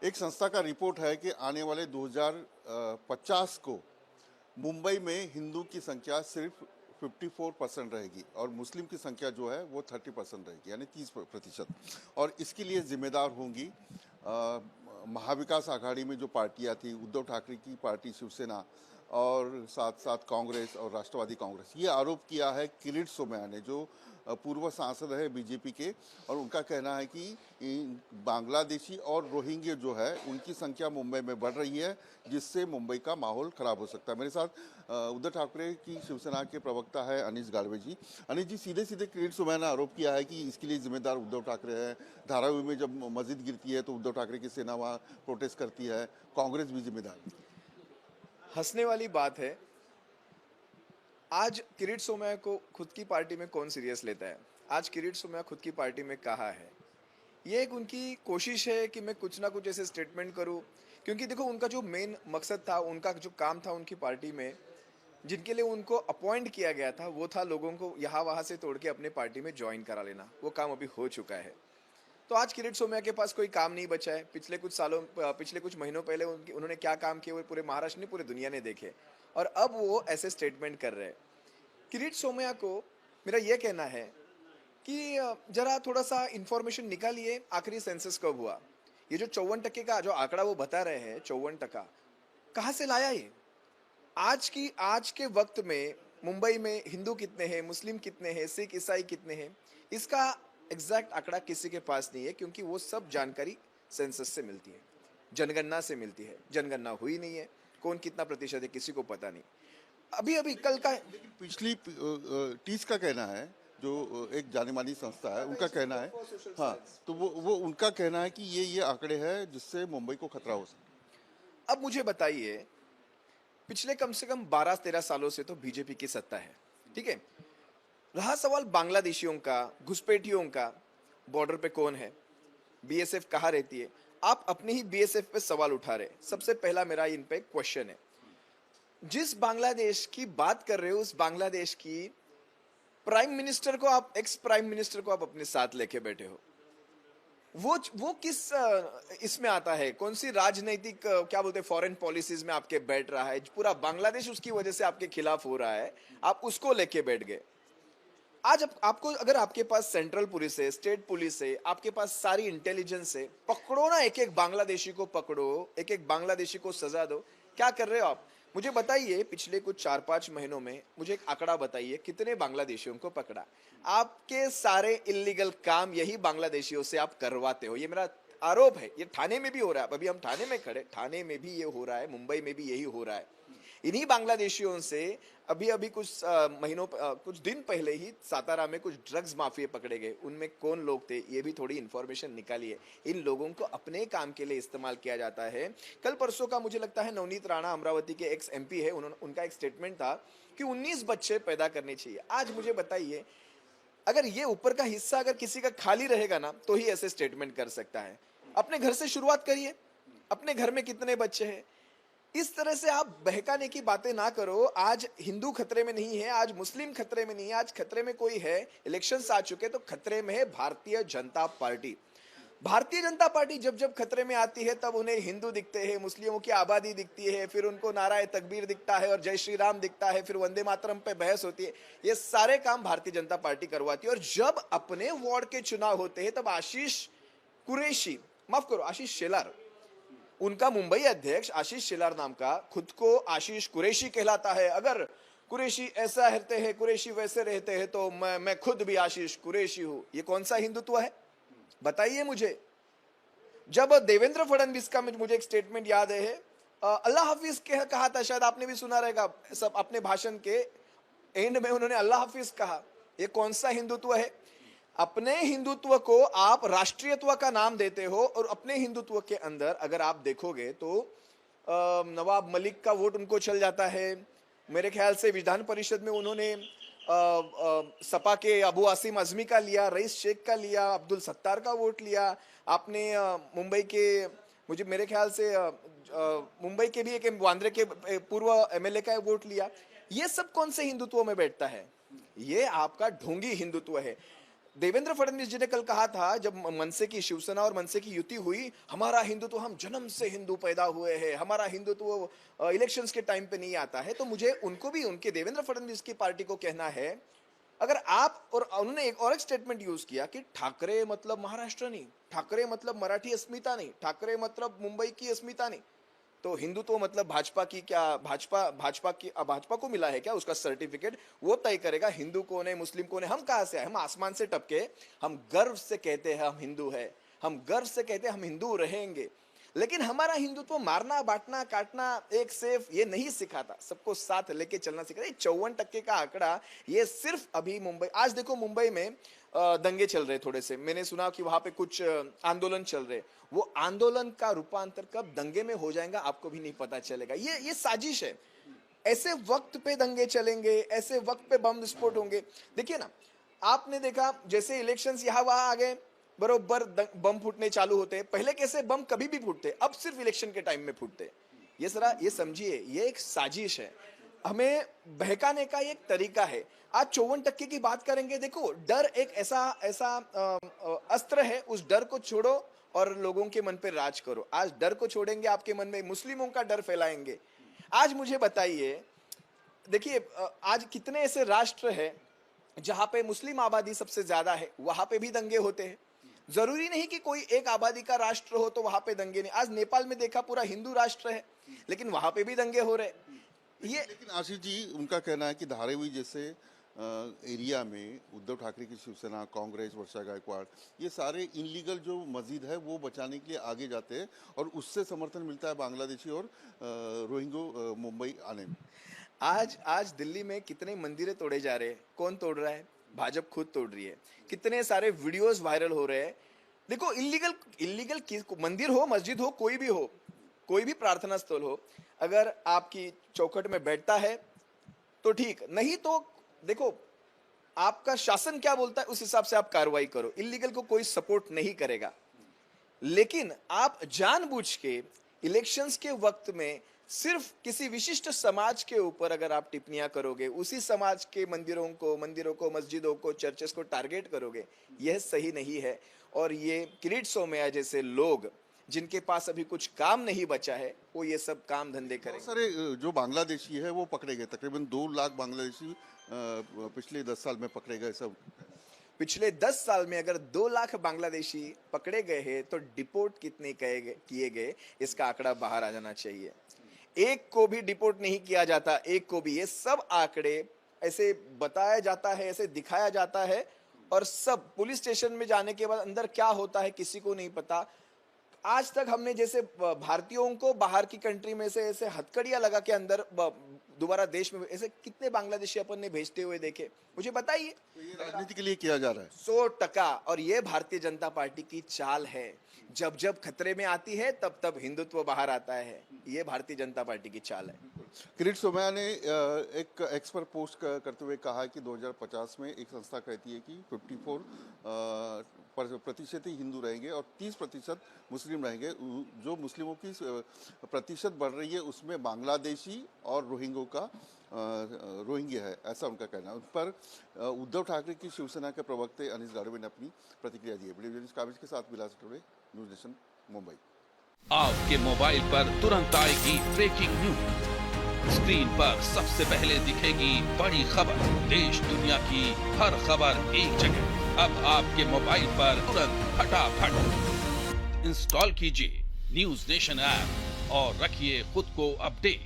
एक संस्था का रिपोर्ट है कि आने वाले 2050 को मुंबई में हिंदू की संख्या सिर्फ 54% रहेगी और मुस्लिम की संख्या जो है वो 30% रहेगी, यानी 30%। और इसके लिए जिम्मेदार होंगी महाविकास आघाड़ी में जो पार्टियां थी, उद्धव ठाकरे की पार्टी शिवसेना और साथ साथ कांग्रेस और राष्ट्रवादी कांग्रेस। ये आरोप किया है किरीट सोमैया ने, जो पूर्व सांसद है बीजेपी के, और उनका कहना है कि बांग्लादेशी और रोहिंग्या जो है उनकी संख्या मुंबई में बढ़ रही है, जिससे मुंबई का माहौल खराब हो सकता है। मेरे साथ उद्धव ठाकरे की शिवसेना के प्रवक्ता है अनीश गाड़वे जी। अनीश जी, सीधे सीधे किरीट सोमैया ने आरोप किया है कि इसके लिए जिम्मेदार उद्धव ठाकरे है। धारावी में जब मस्जिद गिरती है तो उद्धव ठाकरे की सेना वहाँ प्रोटेस्ट करती है, कांग्रेस भी जिम्मेदार है। हंसने वाली बात है, आज किरीट सोमैया को खुद की पार्टी में कौन सीरियस लेता है। आज किरीट सोमैया खुद की पार्टी में कहा है, ये एक उनकी कोशिश है कि मैं कुछ ना कुछ ऐसे स्टेटमेंट करूं, क्योंकि देखो उनका जो मेन मकसद था, उनका जो काम था उनकी पार्टी में, जिनके लिए उनको अपॉइंट किया गया था, वो था लोगों को यहाँ वहाँ से तोड़ के अपने पार्टी में ज्वाइन करा लेना। वो काम अभी हो चुका है। तो आज किरीट सोमैया के पास कोई काम नहीं बचा है। पिछले कुछ महीनों पहले उन्होंने क्या काम किए वो पूरे महाराष्ट्र ने, पूरे दुनिया ने देखे, और अब वो ऐसे स्टेटमेंट कर रहे हैं। किरीट सोमैया को मेरा यह कहना है कि जरा थोड़ा सा इंफॉर्मेशन निकालिए, आखिरी सेंसस कब हुआ। ये जो 54% का जो आंकड़ा वो बता रहे हैं, 54% कहाँ से लाया ये? आज के वक्त में मुंबई में हिंदू कितने हैं, मुस्लिम कितने हैं, सिख ईसाई कितने हैं, इसका एग्जैक्ट आंकड़ा किसी के पास नहीं है, क्योंकि वो सब जानकारी सेंसस से मिलती है, जनगणना से मिलती है। जनगणना हुई नहीं है, कौन कितना प्रतिशत है किसी को पता नहीं। अभी अभी कल का पिछली टीस का कहना है, जो एक जानी मानी संस्था है, उनका कहना है, हाँ, तो वो उनका कहना है कि ये आंकड़े हैं जिससे मुंबई को खतरा हो सकता है। अब मुझे बताइए, पिछले कम से कम 12-13 सालों से तो बीजेपी की सत्ता है, ठीक है। रहा सवाल बांग्लादेशियों का, घुसपैठियों का, बॉर्डर पे कौन है, बीएसएफ कहाँ रहती है। आप अपने ही बीएसएफ पे सवाल उठा रहे। सबसे पहला मेरा इन पे क्वेश्चन है, जिस बांग्लादेश की बात कर रहे हो, उस बांग्लादेश की प्राइम मिनिस्टर को आप, एक्स प्राइम मिनिस्टर को आप अपने साथ लेके बैठे हो, वो किस इसमें आता है, कौन सी राजनीतिक क्या बोलते हैं फॉरेन पॉलिसीज में आपके बैठ रहा है। पूरा बांग्लादेश उसकी वजह से आपके खिलाफ हो रहा है, आप उसको लेके बैठ गए। आज आपको, अगर आपके पास सेंट्रल पुलिस है, स्टेट पुलिस है, आपके पास सारी इंटेलिजेंस है, पकड़ो ना, एक एक बांग्लादेशी को पकड़ो, एक एक बांग्लादेशी को सजा दो। क्या कर रहे हो आप? मुझे बताइए, पिछले कुछ 4-5 महीनों में मुझे एक आंकड़ा बताइए, कितने बांग्लादेशियों को पकड़ा। आपके सारे इलीगल काम यही बांग्लादेशियों से आप करवाते हो, ये मेरा आरोप है। ये थाने में भी हो रहा है, अभी हम थाने में खड़े, थाने में भी ये हो रहा है, मुंबई में भी यही हो रहा है। इन्हीं बांग्लादेशियों से अभी कुछ कुछ दिन पहले ही सातारा में कुछ ड्रग्स माफिया पकड़े गए। उनमें कौन लोग थे, ये भी थोड़ी इंफॉर्मेशन निकालिए। इन लोगों को अपने काम के लिए इस्तेमाल किया जाता है। कल परसों का मुझे लगता है नवनीत राणा, अमरावती के एक्स एमपी है, उनका एक स्टेटमेंट था कि 19 बच्चे पैदा करने चाहिए। आज मुझे बताइए, अगर ये ऊपर का हिस्सा अगर किसी का खाली रहेगा ना, तो ही ऐसे स्टेटमेंट कर सकता है। अपने घर से शुरुआत करिए, अपने घर में कितने बच्चे हैं। इस तरह से आप बहकाने की बातें ना करो। आज हिंदू खतरे में नहीं है, आज मुस्लिम खतरे में नहीं है, आज खतरे में कोई है, इलेक्शंस आ चुके तो खतरे में है भारतीय जनता पार्टी। भारतीय जनता पार्टी जब जब खतरे में आती है, तब उन्हें हिंदू दिखते हैं, मुस्लिमों की आबादी दिखती है, फिर उनको नाराए तकबीर दिखता है और जय श्री राम दिखता है, फिर वंदे मातरम पे बहस होती है। ये सारे काम भारतीय जनता पार्टी करवाती है। और जब अपने वार्ड के चुनाव होते हैं, तब आशीष शेलार, उनका मुंबई अध्यक्ष आशीष शेलार नाम का, खुद को आशीष कुरैशी कहलाता है। अगर कुरैशी ऐसा रहते हैं, कुरैशी वैसे रहते हैं, तो मैं खुद भी आशीष कुरैशी हूं। ये कौन सा हिंदुत्व है, बताइए मुझे। जब देवेंद्र फडणवीस का मुझे एक स्टेटमेंट याद है, अल्लाह हाफिज कहा था, शायद आपने भी सुना रहेगा, सब अपने भाषण के एंड में उन्होंने अल्लाह हाफिज कहा। ये कौन सा हिंदुत्व है? अपने हिंदुत्व को आप राष्ट्रीयत्व का नाम देते हो, और अपने हिंदुत्व के अंदर अगर आप देखोगे तो नवाब मलिक का वोट उनको चल जाता है। मेरे ख्याल से विधान परिषद में उन्होंने सपा के अबू आसिम अजमी का लिया, रईस शेख का लिया, अब्दुल सत्तार का वोट लिया। आपने मुंबई के, मुझे मेरे ख्याल से मुंबई के भी एक वांद्रे के पूर्व एमएलए का वोट लिया। ये सब कौन से हिंदुत्व में बैठता है? ये आपका ढोंगी हिंदुत्व है। देवेंद्र फडणवीस जी ने कल कहा था, जब मनसे की, शिवसेना और मनसे की युति हुई, हमारा हिंदुत्व, हम जन्म से हिंदू पैदा हुए हैं, हमारा हिंदुत्व इलेक्शंस के टाइम पे नहीं आता है। तो मुझे उनको भी, उनके देवेंद्र फडणवीस की पार्टी को कहना है, अगर आप, और उन्होंने एक और एक स्टेटमेंट यूज किया कि ठाकरे मतलब महाराष्ट्र नहीं, ठाकरे मतलब मराठी अस्मिता नहीं, ठाकरे मतलब मुंबई की अस्मिता नहीं, तो हिंदुत्व मतलब भाजपा की, क्या भाजपा को मिला है क्या उसका सर्टिफिकेट? वो तय करेगा हिंदू कौन है, मुस्लिम कौन है। हम कहां से आए? हम आसमान से टपके। हम गर्व से कहते हैं हम हिंदू है, हम गर्व से कहते हैं हम हिंदू रहेंगे, लेकिन हमारा हिंदुत्व मारना, बांटना, काटना, एक सेफ, ये नहीं सिखाता। सबको साथ लेके चलना सिखाता। 54% का आंकड़ा, ये सिर्फ अभी मुंबई, आज देखो मुंबई में दंगे चल रहे थोड़े से, मैंने सुना कि वहां पे कुछ आंदोलन चल रहे, वो आंदोलन का रूपांतर कब दंगे में हो जाएगा आपको भी नहीं पता चलेगा। ये साजिश है। ऐसे वक्त पे दंगे चलेंगे, ऐसे वक्त पे बम विस्फोट होंगे। देखिए ना, आपने देखा जैसे इलेक्शंस यहाँ वहां आ गए, बरोबर बम फूटने चालू होते। पहले कैसे बम कभी भी फूटते, अब सिर्फ इलेक्शन के टाइम में फूटते। ये जरा ये समझिए, ये एक साजिश है, हमें बहकाने का एक तरीका है। आज 54% की बात करेंगे। देखो, डर एक ऐसा अस्त्र है, उस डर को छोड़ो और लोगों के मन पे राज करो। आज डर को छोड़ेंगे, आपके मन में मुस्लिमों का डर फैलाएंगे। आज मुझे बताइए, देखिए आज कितने ऐसे राष्ट्र है जहां पे मुस्लिम आबादी सबसे ज्यादा है, वहां पे भी दंगे होते हैं। जरूरी नहीं कि कोई एक आबादी का राष्ट्र हो तो वहां पे दंगे नहीं। आज नेपाल में देखा, पूरा हिंदू राष्ट्र है, लेकिन वहां पे भी दंगे हो रहे। ये लेकिन आशीष जी, उनका कहना है कि धारावी जैसे एरिया में उद्धव ठाकरे की शिवसेना, कांग्रेस, वर्षा गायकवाड़, ये सारे इनलीगल जो मस्जिद है वो बचाने के लिए आगे जाते हैं और उससे समर्थन मिलता है बांग्लादेशी और रोहिंग्यो मुंबई आने में। आज दिल्ली में कितने मंदिरें तोड़े जा रहे हैं? कौन तोड़ रहा है? भाजपा खुद तोड़ रही है। कितने सारे वीडियोस वायरल हो रहे हैं। देखो, इलीगल मंदिर हो, मस्जिद हो, कोई भी हो, कोई भी प्रार्थना स्थल हो, अगर आपकी चौखट में बैठता है तो ठीक, नहीं तो देखो आपका शासन क्या बोलता है उस हिसाब से आप कार्रवाई करो। इलीगल को कोई सपोर्ट नहीं करेगा, लेकिन आप जानबूझ के इलेक्शंस के वक्त में सिर्फ किसी विशिष्ट समाज के ऊपर अगर आप टिप्पणियां करोगे, उसी समाज के मंदिरों को, मस्जिदों को, चर्चेस को टारगेट करोगे, यह सही नहीं है। और ये किरीट सोमैया जैसे लोग जिनके पास अभी कुछ काम नहीं बचा है, वो ये सब काम धंधे करेंगे। सारे जो बांग्लादेशी है वो पकड़े गए, तकरीबन 2 लाख बांग्लादेशी पिछले 10 साल में पकड़े गए। सब पिछले 10 साल में अगर 2 लाख बांग्लादेशी पकड़े गए हैं तो डिपोर्ट कितने किए गए, इसका आंकड़ा बाहर आ जाना चाहिए। एक को भी डिपोर्ट नहीं किया जाता, एक को भी। ये सब आंकड़े ऐसे बताया जाता है, ऐसे दिखाया जाता है, और सब पुलिस स्टेशन में जाने के बाद अंदर क्या होता है किसी को नहीं पता। आज तक हमने जैसे भारतीयों को बाहर की कंट्री में से ऐसे हथकड़ियां लगा के अंदर दोबारा देश में, ऐसे कितने बांग्लादेशी अपन ने भेजते हुए देखे, मुझे बताइए। तो ये राजनीति के लिए किया जा रहा है 100%। और ये भारतीय जनता पार्टी की चाल है। जब जब खतरे में आती है तब तब हिंदुत्व बाहर आता है। ये भारतीय जनता पार्टी की चाल है। किरीट सोमैया ने एक एक्स पर पोस्ट करते हुए कहा कि 2050 में एक संस्था कहती है कि 54% ही हिंदू रहेंगे और 30% मुस्लिम रहेंगे। जो मुस्लिमों की प्रतिशत बढ़ रही है उसमें बांग्लादेशी और रोहिंग्या है, ऐसा उनका कहना है। उन पर उद्धव ठाकरे की शिवसेना के प्रवक्ते अनिश गाड़वे ने अपनी प्रतिक्रिया दी है। वीडियो जर्नलिस्ट काबिज के साथ विलास टोड़े, न्यूज़ नेशन, मुंबई। आपके मोबाइल पर तुरंत आएगी ब्रेकिंग न्यूज। स्क्रीन पर सबसे पहले दिखेगी बड़ी खबर। देश दुनिया की हर खबर एक जगह। अब आपके मोबाइल पर तुरंत फटाफट इंस्टॉल कीजिए न्यूज़ नेशन ऐप और रखिए खुद को अपडेट।